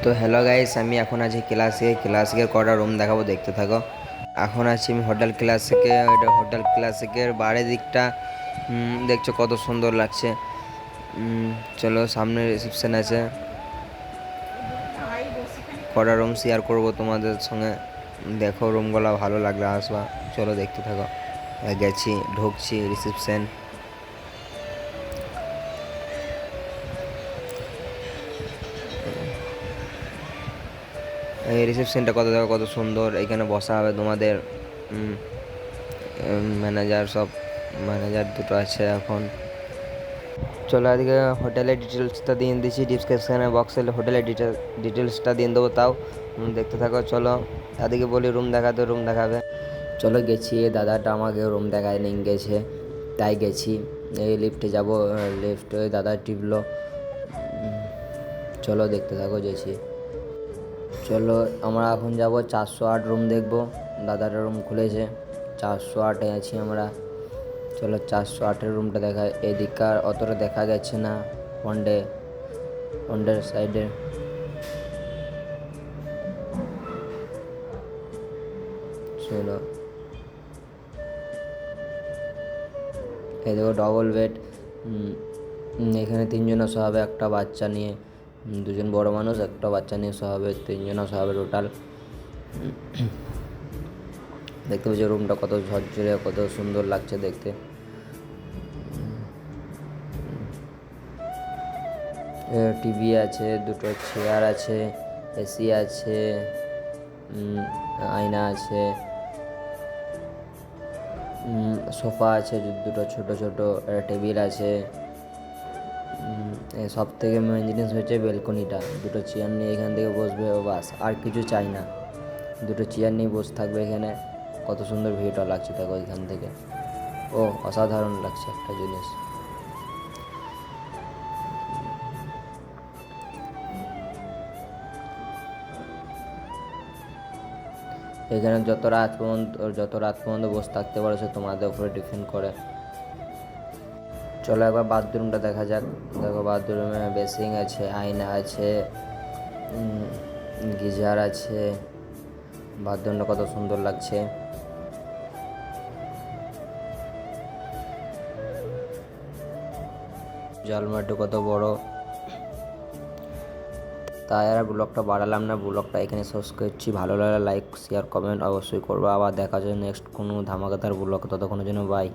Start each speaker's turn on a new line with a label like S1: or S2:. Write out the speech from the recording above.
S1: তো hello guys, আমি এখন আছি ক্লাসিকের কটা রুম দেখাবো, দেখতে থাকো। এখন আছি আমি হোটেল ক্লাসিকে। এটা হোটেল ক্লাসিকের বাইরের দিকটা দেখছো কত সুন্দর লাগছে। চলো, সামনে রিসেপশন আছে। কটা রুম শেয়ার করবো তোমাদের সঙ্গে, দেখো রুমগুলো ভালো লাগলে আসবা। চলো দেখতে থাকো। গেছি, ঢুকছি রিসেপশন। এই রিসেপশনটা কত সুন্দর। এখানে বসা হবে তোমাদের ম্যানেজার দুটো আছে এখন। চলো আজকে হোটেলের ডিটেলসটা দিয়ে দিচ্ছি ডিসক্রিপশানে বক্সে। হোটেলের ডিটেলসটা দিয়ে দেবো, তাও দেখতে থাকো। চলো এদিকে বলি রুম দেখাবে। চলো গেছি, দাদাটা আমাকে রুম দেখায় নিয়ে গেছে, তাই গেছি। এই লিফটে যাব, লিফটে দাদা টিপলো। চলো দেখতে থাকো গেছি। চলো আমরা এখন যাব 408 রুম দেখবো। দাদাটা রুম খুলেছে, 408-এ আছি আমরা। চলো 408-এর রুমটা দেখায়। এদিককার অতটা দেখা যাচ্ছে না, ফন্ডের সাইডে। চলো এই দেখো ডবল বেড। এখানে তিনজনে শোয়াবে, একটা বাচ্চা নিয়ে। দুজন বড় মানুষ, একটা বাচ্চা নিয়ে শোয়াবে, তিনজনে শোয়াবে টোটাল। দেখতে পাচ্ছি রুমটা কত ঝরঝরে, কত সুন্দর লাগছে দেখতে। টিভি আছে, দুটো চেয়ার আছে, এসি আছে, আয়না আছে, সোফা আছে দুটো ছোট ছোট, টেবিল আছে। সব থেকে মেন জিনিস হচ্ছে বেলকনিটা। দুটো চেয়ার নিয়ে এখান থেকে বসবে, ও বাস, আর কিছু চাই না। দুটো চেয়ার নিয়ে বসে থাকবে এখানে। কত সুন্দর ভিউটা লাগছে দেখো এখান থেকে। ও অসাধারণ লাগছে একটা জিনিস। এখানে যত রাত পর্যন্ত বসে থাকতে পারো, সে তোমাদের উপরে ডিপেন্ড করে। চলো একবার বাথরুমটা দেখা যাক। দেখো বাথরুমে বেসিং আছে, আয়না আছে, গিজার আছে। বাথরুমটা কত সুন্দর লাগছে। জালমাটি কত বড়। তাই আর ব্লগটা বাড়ালাম না, ব্লগটা এখানে শেষ করছি। ভালো লাগলে লাইক শেয়ার কমেন্ট অবশ্যই করবো। আবার দেখা যায় নেক্সট কোনো ধামাকাদার ব্লগ। ততক্ষণের জন্য বাই।